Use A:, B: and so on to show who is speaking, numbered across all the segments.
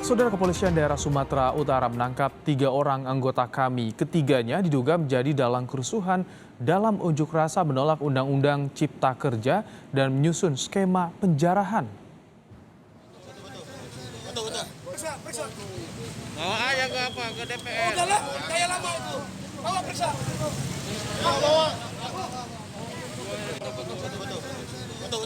A: Saudara Kepolisian Daerah Sumatera Utara menangkap 3 orang anggota KAMI. Ketiganya diduga menjadi dalang kerusuhan dalam unjuk rasa menolak Undang-Undang Cipta Kerja dan menyusun skema penjarahan.
B: Bawa aja ke DPR.
C: Udahlah, kayak lama itu. Bawa periksa. Bawa.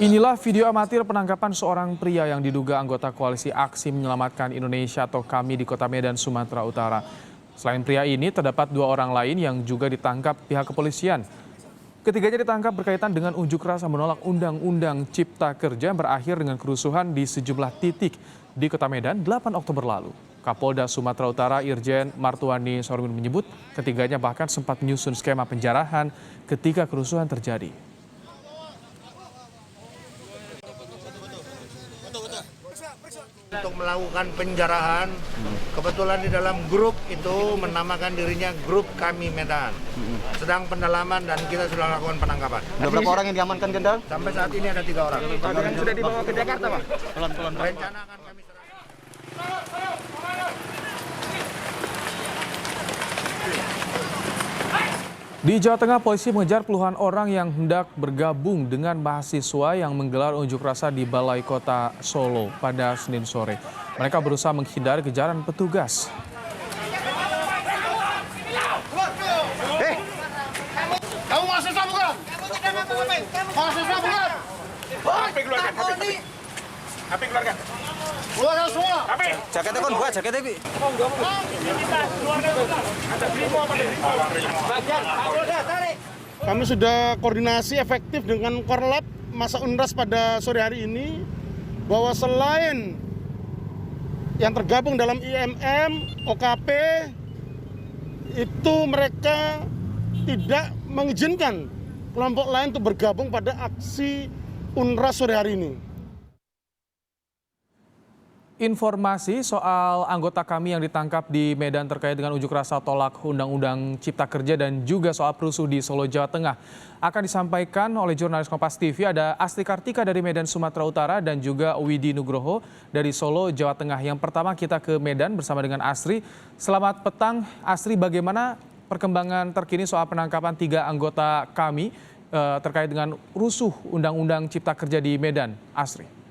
A: Inilah video amatir penangkapan seorang pria yang diduga anggota koalisi Aksi Menyelamatkan Indonesia atau KAMI di Kota Medan, Sumatera Utara. Selain pria ini, terdapat 2 orang lain yang juga ditangkap pihak kepolisian. Ketiganya ditangkap berkaitan dengan unjuk rasa menolak Undang-Undang Cipta Kerja berakhir dengan kerusuhan di sejumlah titik di Kota Medan 8 Oktober lalu. Kapolda Sumatera Utara Irjen Martuani Sormin menyebut ketiganya bahkan sempat menyusun skema penjarahan ketika kerusuhan terjadi.
B: Untuk melakukan penjarahan, kebetulan di dalam grup itu menamakan dirinya Grup Kami Medan. Sedang pendalaman dan kita sudah lakukan penangkapan.
D: Berapa orang yang diamankan, Jenderal?
B: Sampai saat ini ada 3 orang.
D: Yang sudah dibawa ke Jakarta, Pak? Pelan-pelan.
B: Rencana akan kami serahkan.
A: Di Jawa Tengah, polisi mengejar puluhan orang yang hendak bergabung dengan mahasiswa yang menggelar unjuk rasa di Balai Kota Solo pada Senin sore. Mereka berusaha menghindari kejaran petugas.
C: Kamu mahasiswa bukan? Mahasiswa bukan?
D: HP keluarkan, HP keluarkan.
C: Keluarkan semua.
D: Jaketnya kon buat, jaketnya, Bi.
E: Kami sudah koordinasi efektif dengan Korlap Masa Unras pada sore hari ini bahwa selain yang tergabung dalam IMM, OKP, itu mereka tidak mengizinkan kelompok lain untuk bergabung pada aksi Unras sore hari ini.
A: Informasi soal anggota KAMI yang ditangkap di Medan terkait dengan unjuk rasa tolak Undang-Undang Cipta Kerja dan juga soal perusuh di Solo, Jawa Tengah akan disampaikan oleh jurnalis Kompas TV. Ada Astri Kartika dari Medan, Sumatera Utara dan juga Widi Nugroho dari Solo, Jawa Tengah. Yang pertama kita ke Medan bersama dengan Astri. Selamat petang, Astri. Bagaimana perkembangan terkini soal penangkapan 3 anggota KAMI terkait dengan rusuh Undang-Undang Cipta Kerja di Medan, Astri?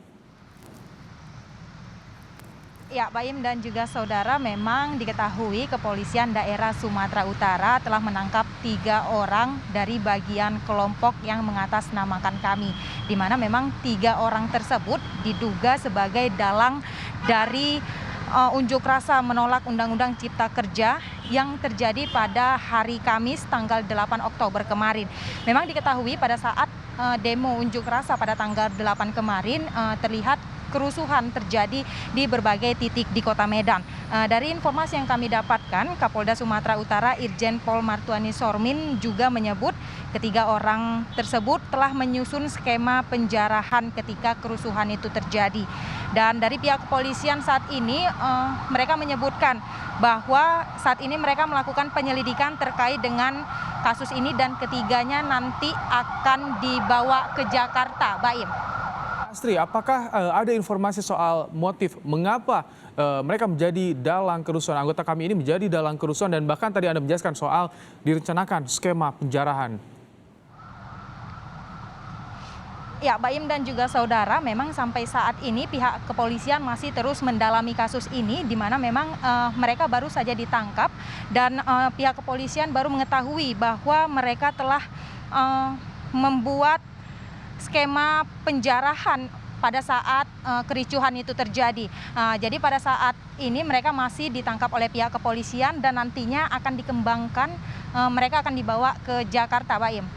F: Ya, Baim dan juga saudara, memang diketahui Kepolisian Daerah Sumatera Utara telah menangkap 3 orang dari bagian kelompok yang mengatasnamakan KAMI, di mana memang 3 orang tersebut diduga sebagai dalang dari unjuk rasa menolak Undang-Undang Cipta Kerja yang terjadi pada hari Kamis tanggal 8 Oktober kemarin. Memang diketahui pada saat demo unjuk rasa pada tanggal 8 kemarin terlihat kerusuhan terjadi di berbagai titik di Kota Medan. Dari informasi yang kami dapatkan, Kapolda Sumatera Utara Irjen Pol Martuani Sormin juga menyebut ketiga orang tersebut telah menyusun skema penjarahan ketika kerusuhan itu terjadi. Dan dari pihak kepolisian saat ini mereka menyebutkan bahwa saat ini mereka melakukan penyelidikan terkait dengan kasus ini dan ketiganya nanti akan dibawa ke Jakarta, Baim.
A: Astri, apakah ada informasi soal motif mengapa mereka menjadi dalang kerusuhan, anggota KAMI ini menjadi dalang kerusuhan, dan bahkan tadi Anda menjelaskan soal direncanakan skema penjarahan?
F: Ya, Baim dan juga saudara, memang sampai saat ini pihak kepolisian masih terus mendalami kasus ini, di mana memang mereka baru saja ditangkap dan pihak kepolisian baru mengetahui bahwa mereka telah membuat skema penjarahan pada saat kericuhan itu terjadi. Jadi pada saat ini mereka masih ditangkap oleh pihak kepolisian dan nantinya akan dikembangkan, mereka akan dibawa ke Jakarta, Baim.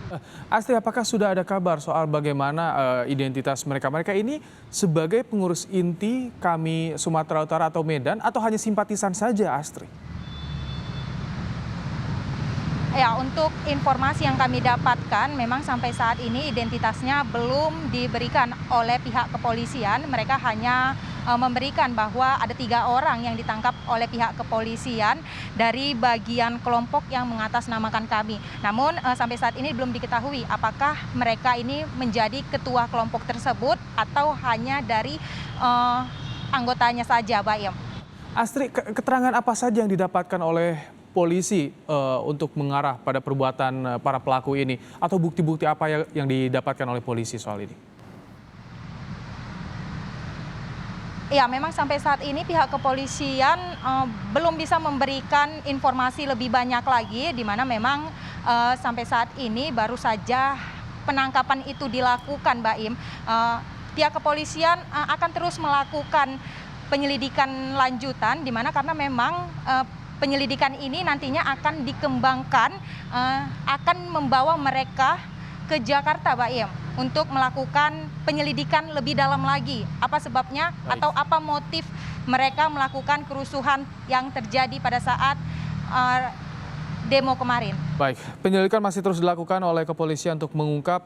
A: Astri, apakah sudah ada kabar soal bagaimana identitas mereka? Mereka ini sebagai pengurus inti KAMI Sumatera Utara atau Medan atau hanya simpatisan saja, Astri?
F: Ya, untuk informasi yang kami dapatkan, memang sampai saat ini identitasnya belum diberikan oleh pihak kepolisian. Mereka hanya memberikan bahwa ada 3 orang yang ditangkap oleh pihak kepolisian dari bagian kelompok yang mengatasnamakan KAMI. Namun sampai saat ini belum diketahui apakah mereka ini menjadi ketua kelompok tersebut atau hanya dari anggotanya saja, Baim.
A: Astri, keterangan apa saja yang didapatkan oleh polisi untuk mengarah pada perbuatan para pelaku ini? Atau bukti-bukti apa yang didapatkan oleh polisi soal ini?
F: Ya, memang sampai saat ini pihak kepolisian belum bisa memberikan informasi lebih banyak lagi, di mana memang sampai saat ini baru saja penangkapan itu dilakukan, Mbak Im. Pihak kepolisian akan terus melakukan penyelidikan lanjutan, di mana karena memang penyelidikan ini nantinya akan dikembangkan, akan membawa mereka ke Jakarta, Mbak Im, untuk melakukan penyelidikan lebih dalam lagi. Apa sebabnya atau apa motif mereka melakukan kerusuhan yang terjadi pada saat demo kemarin.
A: Baik, penyelidikan masih terus dilakukan oleh kepolisian untuk mengungkap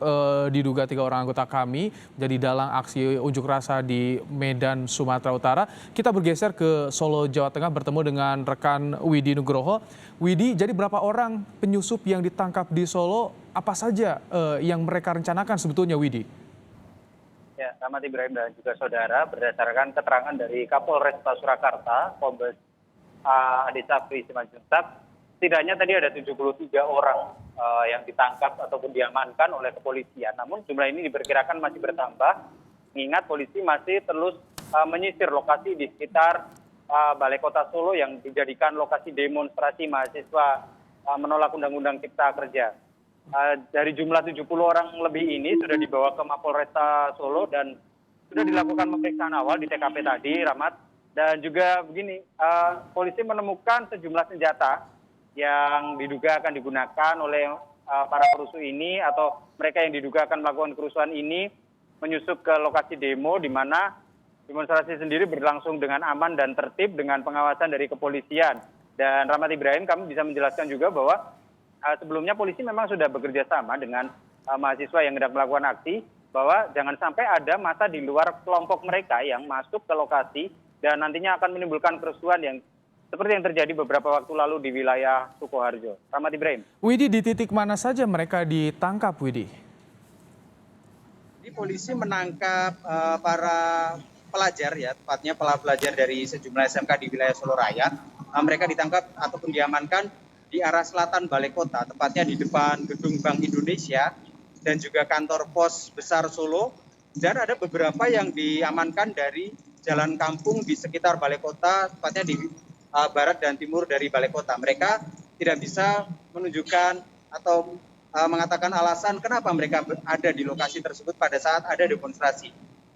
A: diduga 3 orang anggota kami jadi dalang aksi unjuk rasa di Medan, Sumatera Utara. Kita bergeser ke Solo, Jawa Tengah bertemu dengan rekan Widi Nugroho. Widi, jadi berapa orang penyusup yang ditangkap di Solo? Apa saja yang mereka rencanakan sebetulnya, Widi?
G: Ya, Rahmat Ibrahim dan juga saudara, berdasarkan keterangan dari Kapolresta Surakarta, Kombes Adi Sapri Simanjuntak, setidaknya tadi ada 73 orang yang ditangkap ataupun diamankan oleh kepolisian. Namun jumlah ini diperkirakan masih bertambah, mengingat polisi masih terus menyisir lokasi di sekitar Balai Kota Solo yang dijadikan lokasi demonstrasi mahasiswa menolak Undang-Undang Cipta Kerja. Dari jumlah 70 orang lebih ini sudah dibawa ke Mapolresta Solo dan sudah dilakukan pemeriksaan awal di TKP tadi, Rahmat. Dan juga begini, polisi menemukan sejumlah senjata yang diduga akan digunakan oleh para perusuh ini atau mereka yang diduga akan melakukan kerusuhan ini menyusup ke lokasi demo di mana demonstrasi sendiri berlangsung dengan aman dan tertib dengan pengawasan dari kepolisian. Dan Rahmat Ibrahim, kami bisa menjelaskan juga bahwa sebelumnya polisi memang sudah bekerja sama dengan mahasiswa yang hendak melakukan aksi bahwa jangan sampai ada massa di luar kelompok mereka yang masuk ke lokasi dan nantinya akan menimbulkan kerusuhan yang seperti yang terjadi beberapa waktu lalu di wilayah Sukoharjo. Rahmat Ibrahim.
A: Widi, di titik mana saja mereka ditangkap, Widi?
H: Di polisi menangkap para pelajar, ya, tepatnya pelajar dari sejumlah SMK di wilayah Solo Raya. Mereka ditangkap ataupun diamankan di arah selatan Balai Kota, tepatnya di depan Gedung Bank Indonesia dan juga kantor pos besar Solo. Dan ada beberapa yang diamankan dari jalan kampung di sekitar Balai Kota, tepatnya di barat dan timur dari Balai Kota. Mereka tidak bisa menunjukkan atau mengatakan alasan kenapa mereka ada di lokasi tersebut pada saat ada demonstrasi.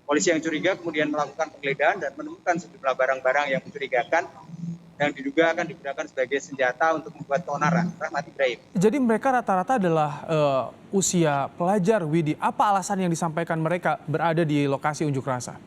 H: Polisi yang curiga kemudian melakukan penggeledahan dan menemukan sejumlah barang-barang yang mencurigakan yang diduga akan digunakan sebagai senjata untuk membuat keonaran. Rahmat Ibrahim.
A: Jadi mereka rata-rata adalah usia pelajar, Widi. Apa alasan yang disampaikan mereka berada di lokasi unjuk rasa?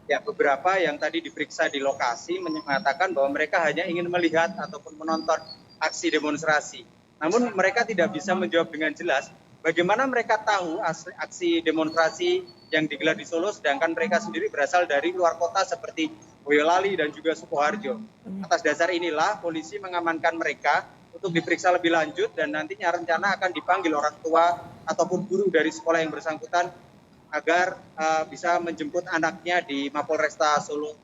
H: Ya, beberapa yang tadi diperiksa di lokasi mengatakan bahwa mereka hanya ingin melihat ataupun menonton aksi demonstrasi. Namun mereka tidak bisa menjawab dengan jelas bagaimana mereka tahu aksi demonstrasi yang digelar di Solo sedangkan mereka sendiri berasal dari luar kota seperti Boyolali dan juga Sukoharjo. Atas dasar inilah polisi mengamankan mereka untuk diperiksa lebih lanjut dan nantinya rencana akan dipanggil orang tua ataupun guru dari sekolah yang bersangkutan agar bisa menjemput anaknya di Mapolresta Solo.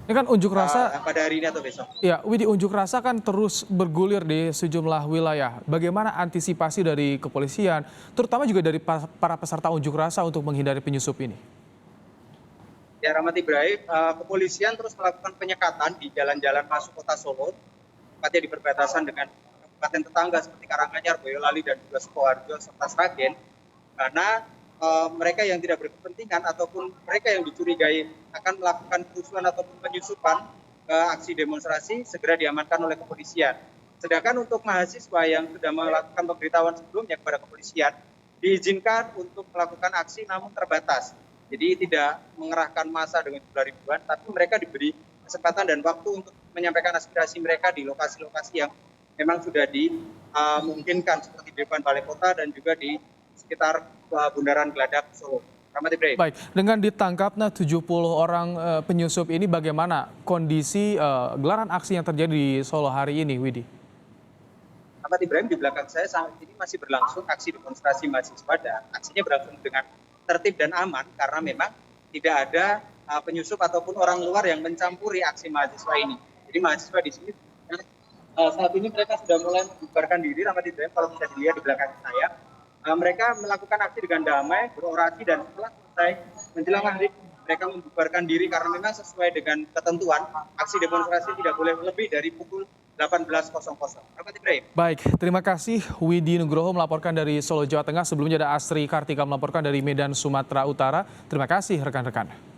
A: Ini kan unjuk rasa
H: pada hari ini atau besok.
A: Ya, Widi, unjuk rasa kan terus bergulir di sejumlah wilayah. Bagaimana antisipasi dari kepolisian, terutama juga dari para peserta unjuk rasa untuk menghindari penyusup ini?
H: Ya, Rahmat Ibrahim, kepolisian terus melakukan penyekatan di jalan-jalan masuk kota Solo, tepatnya di perbatasan dengan kabupaten tetangga seperti Karanganyar, Boyolali, dan juga Sukoharjo serta Sragen, karena mereka yang tidak berkepentingan ataupun mereka yang dicurigai akan melakukan kerusuhan ataupun penyusupan ke aksi demonstrasi segera diamankan oleh kepolisian. Sedangkan untuk mahasiswa yang sudah melakukan pemberitahuan sebelumnya kepada kepolisian, diizinkan untuk melakukan aksi namun terbatas. Jadi tidak mengerahkan massa dengan jumlah ribuan, tapi mereka diberi kesempatan dan waktu untuk menyampaikan aspirasi mereka di lokasi-lokasi yang memang sudah dimungkinkan seperti di depan Balai Kota dan juga di sekitar Bundaran Geladak Solo. Rahmat Ibrahim.
A: Baik, dengan ditangkapnya 70 orang penyusup ini bagaimana kondisi gelaran aksi yang terjadi di Solo hari ini, Widi?
H: Rahmat Ibrahim, di belakang saya saat ini masih berlangsung aksi demonstrasi mahasiswa dan aksinya berlangsung dengan tertib dan aman karena memang tidak ada penyusup ataupun orang luar yang mencampuri aksi mahasiswa ini. Jadi mahasiswa di sini saat ini mereka sudah mulai membubarkan diri, Rahmat Ibrahim, kalau bisa dilihat di belakang saya. Mereka melakukan aksi dengan damai, berorasi, dan setelah selesai menjelang maghrib mereka membubarkan diri karena memang sesuai dengan ketentuan aksi demonstrasi tidak boleh lebih dari pukul 18.00. Rahmat Ibrahim.
A: Baik, terima kasih Widi Nugroho melaporkan dari Solo, Jawa Tengah. Sebelumnya ada Asri Kartika melaporkan dari Medan, Sumatera Utara. Terima kasih rekan-rekan.